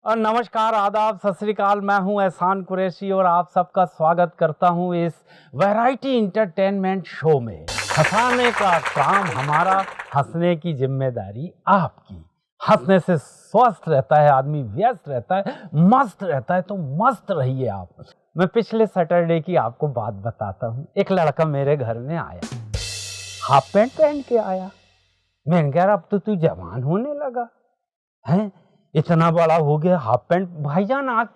और नमस्कार, आदाब, सत श्री अकाल। मैं हूं एहसान कुरैशी और आप सबका स्वागत करता हूं इस वैरायटी इंटरटेनमेंट शो में। हंसाने का काम हमारा, हंसने की जिम्मेदारी आपकी। हंसने से स्वस्थ रहता है आदमी, व्यस्त रहता है, मस्त रहता है। तो मस्त रहिए आप। मैं पिछले सैटरडे की आपको बात बताता हूं। एक लड़का मेरे घर में आया, हाफ पैंट पहन के आया। मैंने कहा अब तो तू जवान होने लगा है, इतना बड़ा हो गया, हाफ पैंट। भाईजान आज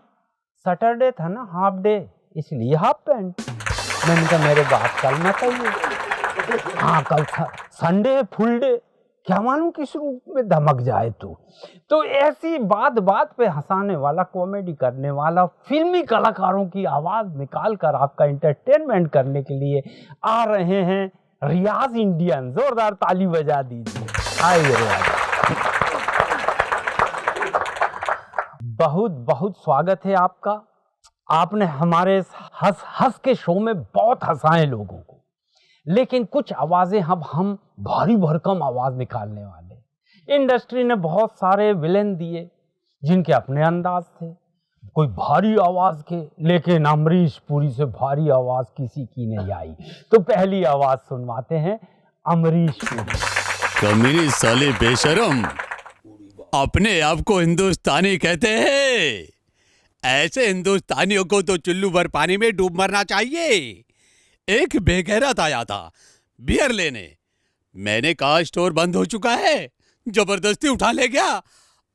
सैटरडे था ना, हाफ डे, इसलिए हाफ पैंट। मैंने कहा मेरे बात कल मत आइए। हाँ कल संडे है, फुल डे, क्या मालूम किस रूप में धमक जाए तू। तो ऐसी बात बात पे हंसाने वाला, कॉमेडी करने वाला, फिल्मी कलाकारों की आवाज निकाल कर आपका एंटरटेनमेंट करने के लिए आ रहे हैं रियाज इंडियन। जोरदार ताली बजा दीजिए। आइए रियाज, बहुत बहुत स्वागत है आपका। आपने हमारे हंस हंस के शो में बहुत हंसाए लोगों को, लेकिन कुछ आवाजें अब हम भारी भरकम आवाज निकालने वाले। इंडस्ट्री ने बहुत सारे विलेन दिए जिनके अपने अंदाज थे, कोई भारी आवाज के, लेकिन अमरीश पुरी से भारी आवाज किसी की नहीं आई। तो पहली आवाज सुनवाते हैं अमरीश पुरी। कमीनी साले बेशरम, अपने आप को हिंदुस्तानी कहते हैं। ऐसे हिंदुस्तानियों को तो चुल्लू भर पानी में डूब मरना चाहिए। एक बेगैरत आया था बियर लेने, मैंने कहा स्टोर बंद हो चुका है, जबरदस्ती उठा ले गया।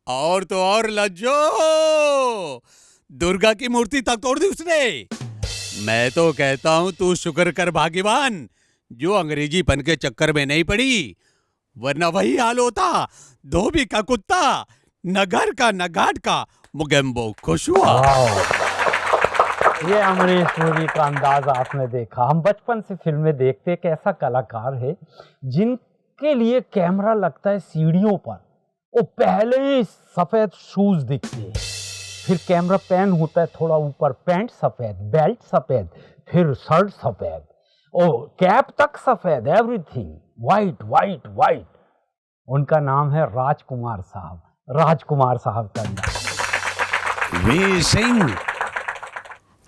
और तो और लज्जो, दुर्गा की मूर्ति तक तोड़ दी उसने। मैं तो कहता हूं तू शुक्र कर भाग्यवान जो अंग्रेजी पन के चक्कर में नहीं पड़ी, वरना वही हाल होता। धोबी का कुत्ता, न घर का न घाट का, मुगेम्बो खुश हुआ। ये अमरीश पुरी का अंदाज आपने देखा। हम बचपन से फिल्में देखते, एक ऐसा कलाकार है जिनके लिए कैमरा लगता है सीढ़ियों पर। वो पहले ही सफेद शूज दिखते हैं, फिर कैमरा पैन होता है थोड़ा ऊपर, पैंट सफेद, बेल्ट सफेद, फिर शर्ट सफेद, और कैप तक सफेद, एवरीथिंग वाइट वाइट वाइट। उनका नाम है राजकुमार साहब। राजकुमार साहब का नाम। वीर सिंह,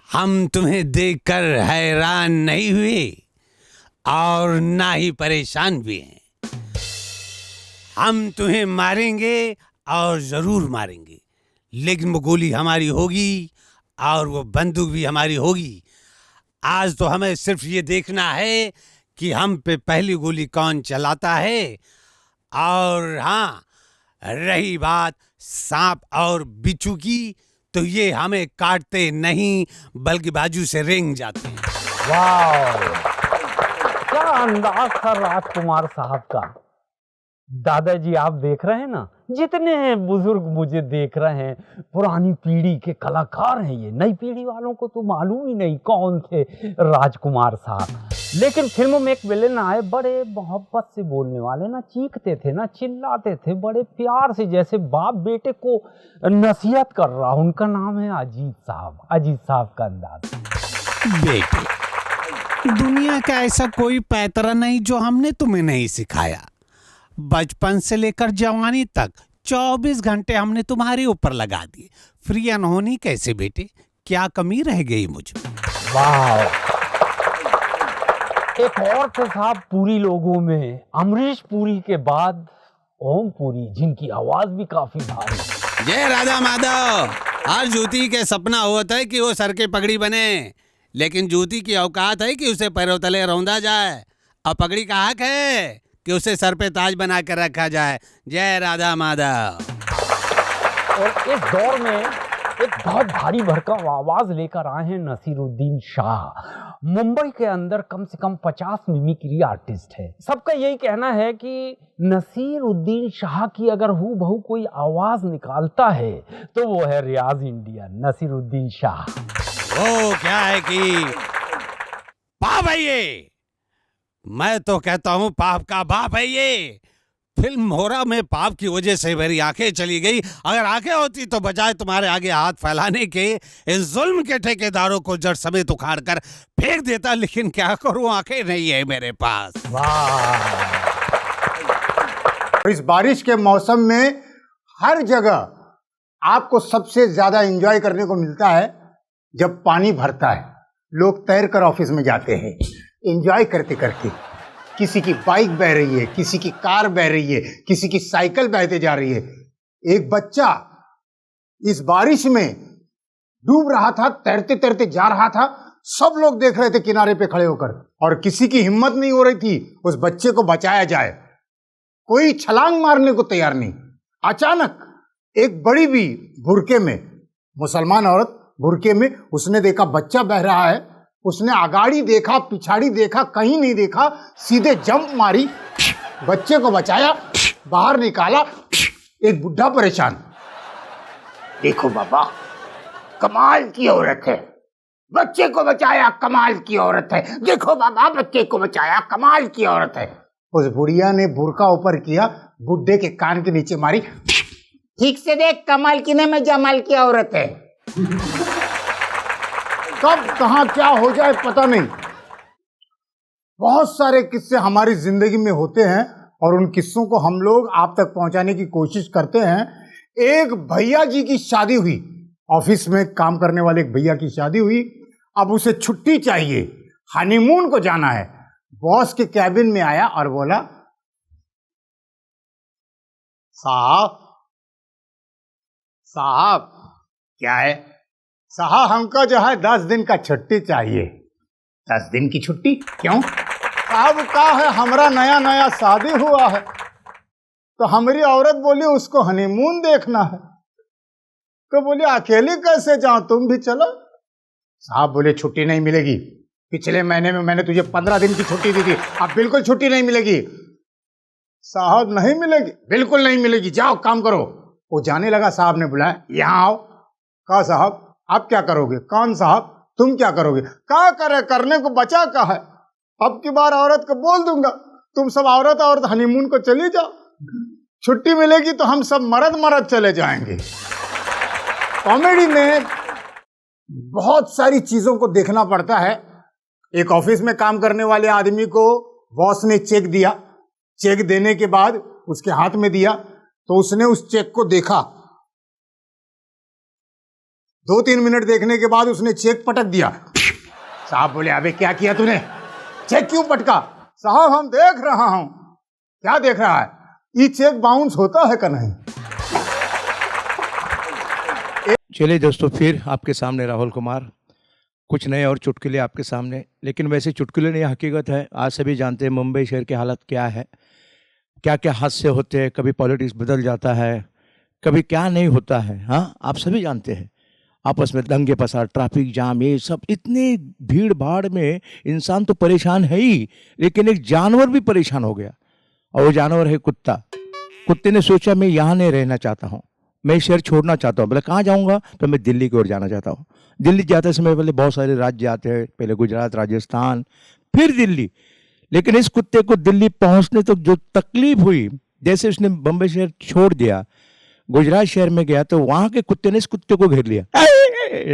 हम तुम्हें देखकर हैरान नहीं हुए और ना ही परेशान भी हैं। हम तुम्हें मारेंगे और जरूर मारेंगे, लेकिन वो गोली हमारी होगी और वो बंदूक भी हमारी होगी। आज तो हमें सिर्फ ये देखना है कि हम पे पहली गोली कौन चलाता है। और हाँ, रही बात सांप और बिच्छू की, तो ये हमें काटते नहीं बल्कि बाजू से रेंग जाते हैं। वाह, क्या अंदाज था राजकुमार साहब का। दादाजी आप देख रहे हैं ना, जितने हैं बुजुर्ग मुझे देख रहे हैं, पुरानी पीढ़ी के कलाकार हैं ये। नई पीढ़ी वालों को तो मालूम ही नहीं कौन थे राजकुमार साहब। लेकिन फिल्म में एक विलेन आए, बड़े मोहब्बत से बोलने वाले ना, चीखते थे ना, चिल्लाते थे बड़े प्यार से, जैसे बाप बेटे को नसीहत कर रहा। उनका नाम है अजीत साहब। अजीत साहब का अंदाज। बेटे, दुनिया का ऐसा कोई पैतरा नहीं जो हमने तुम्हें नहीं सिखाया। बचपन से लेकर जवानी तक 24 घंटे हमने तुम्हारे ऊपर लगा दिए। फ्री अनहोनी कैसे बेटे, क्या कमी रह गई मुझे? वाह, एक और थे साहब पुरी लोगों में, अमरीश पुरी के बाद ओम पुरी, जिनकी आवाज भी काफी भारी। जय राधा माधव। हर जूती के सपना होता है कि वो सर के पगड़ी बने, लेकिन जूती की औकात है कि उसे पैरों तले रौंदा जाए, और पगड़ी का हक है कि उसे सर पे ताज बना कर रखा जाए। जय राधा माधव। और इस दौर में एक बहुत भारी भरकम आवाज लेकर आए हैं नसीरुद्दीन शाह। मुंबई के अंदर कम से कम 50 मिमिक्री आर्टिस्ट है। सबका यही कहना है कि नसीरुद्दीन शाह की अगर हूबहू कोई आवाज निकालता है तो वो है रियाज इंडियन, नसीरुद्दीन शाह। वो क्या है कि पाप है ये, मैं तो कहता हूं पाप का बाप है ये। फिल्म होरा में पाप की वजह से मेरी आंखें चली गई। अगर आंखें होती तो बजाय तुम्हारे आगे हाथ फैलाने के इन जुल्म के ठेकेदारों को जड़ समेत उखाड़ कर फेंक देता, लेकिन क्या करूं, आंखें नहीं है मेरे पास। वाह, इस बारिश के मौसम में हर जगह आपको सबसे ज्यादा एंजॉय करने को मिलता है जब पानी भरता है, लोग तैर कर ऑफिस में जाते हैं एंजॉय करते करते। किसी की बाइक बह रही है, किसी की कार बह रही है, किसी की साइकिल बहते जा रही है। एक बच्चा इस बारिश में डूब रहा था, तैरते तैरते जा रहा था, सब लोग देख रहे थे किनारे पे खड़े होकर, और किसी की हिम्मत नहीं हो रही थी उस बच्चे को बचाया जाए। कोई छलांग मारने को तैयार नहीं। अचानक एक बड़ी भी बुरके में, मुसलमान औरत बुरके में, उसने देखा बच्चा बह रहा है। उसने आगाड़ी देखा, पिछाड़ी देखा, कहीं नहीं देखा, सीधे जंप मारी, बच्चे को बचाया, बाहर निकाला। एक बुढ़ा परेशान, देखो बाबा कमाल की औरत है, बच्चे को बचाया, कमाल की औरत है, देखो बाबा बच्चे को बचाया, कमाल की औरत है। उस बुढ़िया ने बुरका ऊपर किया, बुड्ढे के कान के नीचे मारी, ठीक से देख कमाल की नहीं, मैं जमाल की औरत है। कब कहां क्या हो जाए पता नहीं। बहुत सारे किस्से हमारी जिंदगी में होते हैं और उन किस्सों को हम लोग आप तक पहुंचाने की कोशिश करते हैं। एक भैया जी की शादी हुई, ऑफिस में काम करने वाले एक भैया की शादी हुई। अब उसे छुट्टी चाहिए, हनीमून को जाना है। बॉस के कैबिन में आया और बोला, साहब साहब क्या है? साहब हमको जो है 10 दिन का छुट्टी चाहिए। 10 दिन की छुट्टी क्यों? साहब का है हमारा नया नया शादी हुआ है, तो हमारी औरत बोली उसको हनीमून देखना है। तो बोले अकेले कैसे जाऊं, तुम भी चलो। साहब बोले छुट्टी नहीं मिलेगी, पिछले महीने में मैंने तुझे 15 दिन की छुट्टी दी थी, अब बिल्कुल छुट्टी नहीं मिलेगी। साहब नहीं मिलेगी, बिल्कुल नहीं मिलेगी, जाओ काम करो। वो जाने लगा, साहब ने बुलाया, यहाँ आओ। कहा साहब आप क्या करोगे? कौन साहब? तुम क्या करोगे? क्या करे, करने को बचा का है, अब की बार औरत को बोल दूंगा तुम सब औरत औरत हनीमून को चली जाओ, छुट्टी मिलेगी तो हम सब मर्द मर्द चले जाएंगे। कॉमेडी में बहुत सारी चीजों को देखना पड़ता है। एक ऑफिस में काम करने वाले आदमी को बॉस ने चेक दिया, चेक देने के बाद उसके हाथ में दिया, तो उसने उस चेक को देखा। 2-3 मिनट देखने के बाद उसने चेक पटक दिया। साहब बोले अबे क्या किया तूने, चेक क्यों पटका? साहब हम देख रहा हूं। क्या देख रहा है? ये चेक बाउंस होता है कि नहीं? चलिए दोस्तों, फिर आपके सामने राहुल कुमार, कुछ नए और चुटकुले आपके सामने। लेकिन वैसे चुटकुले नहीं, हकीकत है। आज सभी जानते हैं मुंबई शहर की हालत क्या है, क्या क्या हादसे होते हैं, कभी पॉलिटिक्स बदल जाता है, कभी क्या नहीं होता है। हाँ, आप सभी जानते हैं, आपस में दंगे फसाद, ट्रैफिक जाम, ये सब। इतनी भीड़ भाड़ में इंसान तो परेशान है ही, लेकिन एक जानवर भी परेशान हो गया, और वो जानवर है कुत्ता। कुत्ते ने सोचा मैं यहाँ नहीं रहना चाहता हूँ, मैं शहर छोड़ना चाहता हूँ। बोले कहाँ जाऊँगा? तो मैं दिल्ली की ओर जाना चाहता हूँ। दिल्ली जाते समय पहले बहुत सारे राज्य आते हैं, पहले गुजरात, राजस्थान, फिर दिल्ली। लेकिन इस कुत्ते को दिल्ली पहुँचने तक जो तकलीफ हुई, जैसे उसने बम्बई शहर छोड़ दिया, गुजरात शहर में गया, तो वहाँ के कुत्ते ने इस कुत्ते को घेर लिया।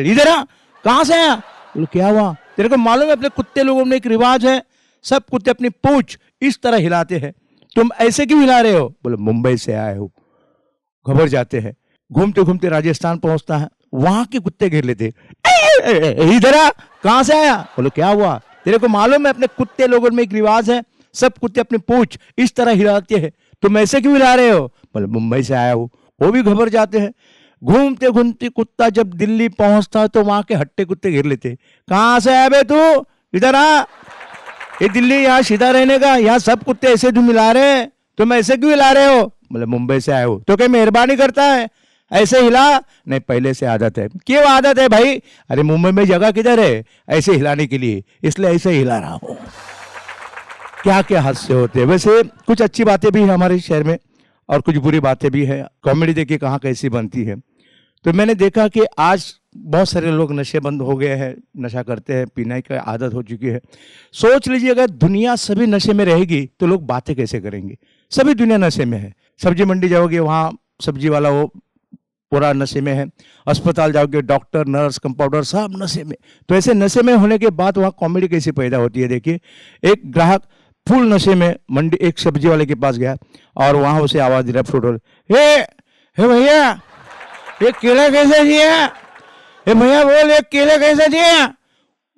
इधर आ, कहाँ से आया? बोले क्या हुआ? तेरे को मालूम है अपने कुत्ते लोगों में एक रिवाज है, सब कुत्ते अपनी पूंछ इस तरह हिलाते हैं, तुम ऐसे क्यों हिला रहे हो? बोले मुंबई से आए हो। घबरा जाते हैं। घूमते घूमते राजस्थान पहुंचता है, वहां के कुत्ते घेर लेते, इधर आ, कहां से आया? बोले क्या हुआ? तेरे को मालूम है अपने कुत्ते लोगों में एक रिवाज है, सब कुत्ते अपनी पूंछ इस तरह हिलाते हैं, तुम ऐसे क्यों हिला रहे हो? बोले मुंबई से आया हूं। वो भी घबरा जाते हैं। घूमते घूमते कुत्ता जब दिल्ली पहुंचता तो वहां के हट्टे कुत्ते घेर लेते, कहां से आया बे तू, इधर आ, ये दिल्ली यहाँ सीधा रहने का, यहाँ सब कुत्ते ऐसे क्यों मिला रहे हैं, तुम ऐसे क्यों हिला रहे हो? बोले मुंबई से आए हो। तो क्या मेहरबानी करता है, ऐसे हिला? नहीं, पहले से आदत है। क्यों आदत है भाई? अरे मुंबई में जगह किधर है ऐसे हिलाने के लिए, इसलिए ऐसे हिला रहा हूं। क्या क्या हादसे होते हैं। वैसे कुछ अच्छी बातें भी है हमारे शहर में और कुछ बुरी बातें भी है। कॉमेडी देखिए कहाँ कैसी बनती है। तो मैंने देखा कि आज बहुत सारे लोग नशेबंद हो गए हैं, नशा करते हैं, पीने की आदत हो चुकी है। सोच लीजिए अगर दुनिया सभी नशे में रहेगी तो लोग बातें कैसे करेंगे? सभी दुनिया नशे में है। सब्जी मंडी जाओगे वहाँ सब्जी वाला वो पूरा नशे में है, अस्पताल जाओगे डॉक्टर, नर्स, कंपाउंडर सब नशे में। तो ऐसे नशे में होने के बाद वहाँ कॉमेडी कैसे पैदा होती है? देखिए, एक ग्राहक फुल नशे में मंडी एक सब्जी वाले के पास गया और वहाँ उसे आवाज़ दे रहा फ्रूट वाले, हे भैया ये केला कैसे दिया? ये भैया बोल, ये केला कैसे दिया?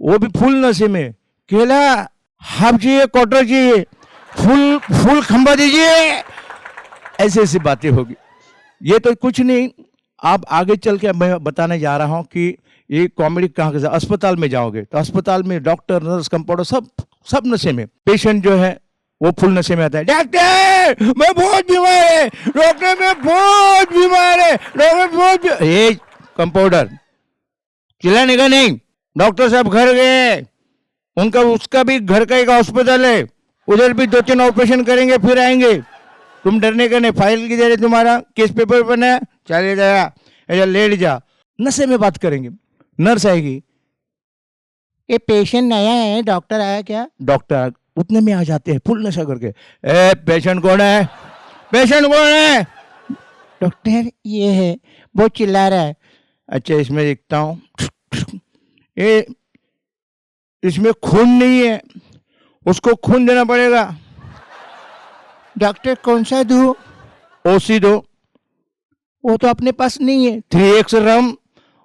वो भी फुल नशे में। केला हाफ चाहिए, क्वार्टर चाहिए, फुल फुल खंबा दीजिए। ऐसे ऐसी बातें होगी। ये तो कुछ नहीं, आप आगे चल के मैं बताने जा रहा हूँ कि ये कॉमेडी कहाँ के। अस्पताल में जाओगे तो अस्पताल में डॉक्टर, नर्स, कंपाउंडर सब नशे में। पेशेंट जो है वो फुल नशे में आता है। डॉक्टर मैं बहुत बीमार है, डॉक्टर मैं बहुत बीमार है, डॉक्टर बहुत। ये कंपाउंडर चिल्लाने का नहीं, डॉक्टर साहब घर गए, उनका उसका भी घर का एक अस्पताल है, उधर भी 2-3 ऑपरेशन करेंगे फिर आएंगे। तुम डरने का नहीं, फाइल की दे रहे, तुम्हारा केस पेपर बना है, चले जाया, ऐसा लेट जा। नशे में बात करेंगे। नर्स आएगी, ये पेशेंट नया है, डॉक्टर आया क्या? डॉक्टर उतने में आ जाते हैं फुल नशा करके। ए पेशेंट कौन है? पेशेंट कौन है? डॉक्टर ये है, वो चिल्ला रहा है। अच्छा इसमें देखता हूँ, ये इसमें खून नहीं है, उसको खून देना पड़ेगा। डॉक्टर कौन सा दूं? ओसी दो। वो तो अपने पास नहीं है। 3X रम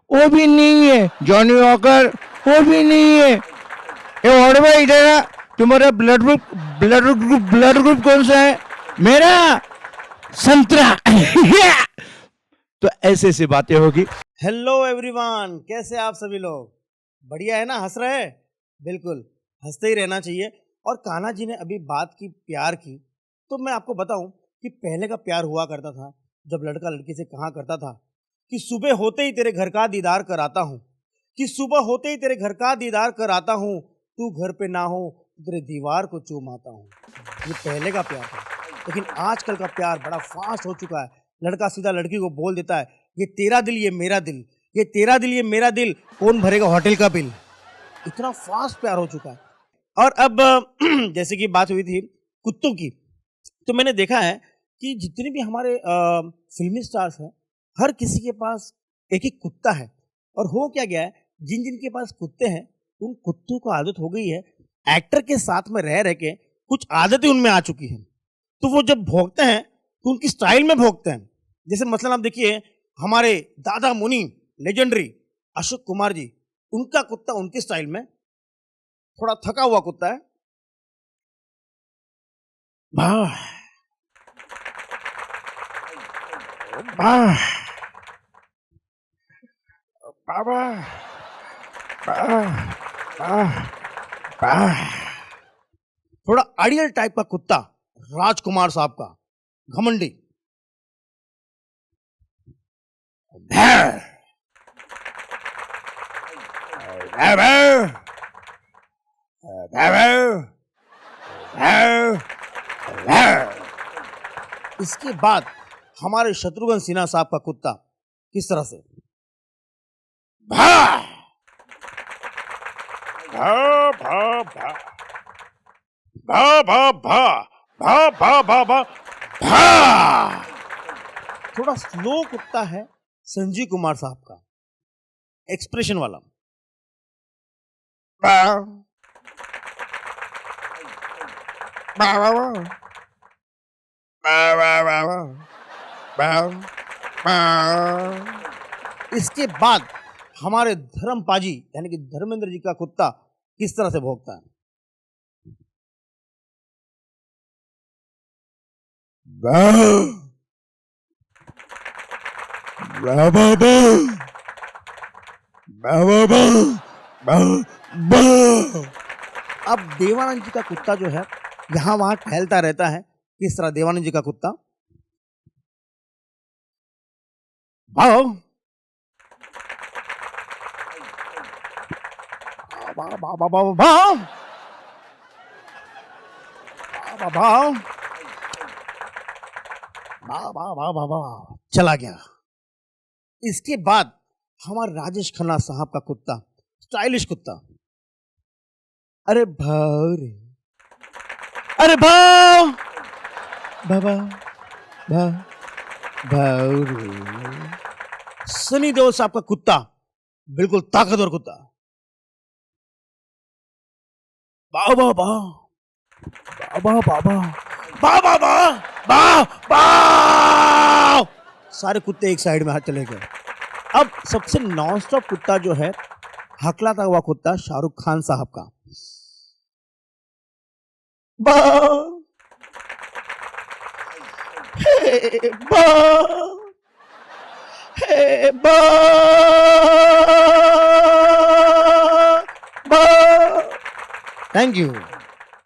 वो भी नहीं है। जॉनी वॉकर वो भी नहीं है। ये और भाई इधर आ, तुम्हारा ब्लड ग्रुप कौन सा है? मेरा संतरा। तो ऐसे ऐसी बातें होगी। हेलो एवरीवन, कैसे आप सभी लोग? बढ़िया है ना? हंस रहे हैं? बिल्कुल हंसते ही रहना चाहिए। और कान्हा जी ने अभी बात की प्यार की, तो मैं आपको बताऊं कि पहले का प्यार हुआ करता था जब लड़का लड़की से कहा करता था कि सुबह होते ही तेरे घर का दीदार कराता हूँ, कि सुबह होते ही तेरे घर का दीदार कराता हूँ, तू घर पे ना हो तो तेरे दीवार को चूमाता हूँ। ये पहले का प्यार था। लेकिन आजकल का प्यार बड़ा फास्ट हो चुका है। लड़का सीधा लड़की को बोल देता है, ये तेरा दिल ये मेरा दिल, ये तेरा दिल ये मेरा दिल, कौन भरेगा होटल का बिल। इतना फास्ट प्यार हो चुका है। और अब जैसे कि बात हुई थी कुत्तों की, तो मैंने देखा है कि जितने भी हमारे फिल्मी स्टार्स हैं, हर किसी के पास एक एक कुत्ता है। और हो क्या गया है, जिन जिन के पास कुत्ते हैं उन कुत्तों को आदत हो गई है एक्टर के साथ में रह के कुछ आदतें उनमें आ चुकी हैं। तो वो जब भौंकते हैं तो उनकी स्टाइल में भौंकते हैं। जैसे मसलन आप देखिए, हमारे दादा मुनि लेजेंडरी अशोक कुमार जी, उनका कुत्ता उनके स्टाइल में थोड़ा थका हुआ कुत्ता है। वाह वाह बाबा थोड़ा आइडियल टाइप का कुत्ता राजकुमार साहब का, घमंडी। इसके बाद हमारे शत्रुघ्न सिन्हा साहब का कुत्ता किस तरह से भा भा भा भा भा भा भा भा भा भा भा। थोड़ा स्लो कुत्ता है संजीव कुमार साहब का, एक्सप्रेशन वाला। बा बा बा बा बा बा बा। इसके बाद हमारे धर्म पाजी यानी कि धर्मेंद्र जी का कुत्ता किस तरह से भौंकता है। अब देवानंद जी का कुत्ता जो है यहां वहां टहलता रहता है। किस तरह देवानंद जी का कुत्ता भाव चला गया। इसके बाद हमारे राजेश खन्ना साहब का कुत्ता, स्टाइलिश कुत्ता। अरे भाव रे, अरे भाव बाबा भाव भाव रे। सनी देओल साहब का कुत्ता, बिल्कुल ताकतवर कुत्ता। बाबा बाबा बाबा बाबा बाबा बाबा। सारे कुत्ते एक साइड में हाथ चले गए। अब सबसे नॉन स्टॉप कुत्ता जो है, हकलाता हुआ कुत्ता शाहरुख खान साहब का। बा हे बा हे बा बा। Thank you.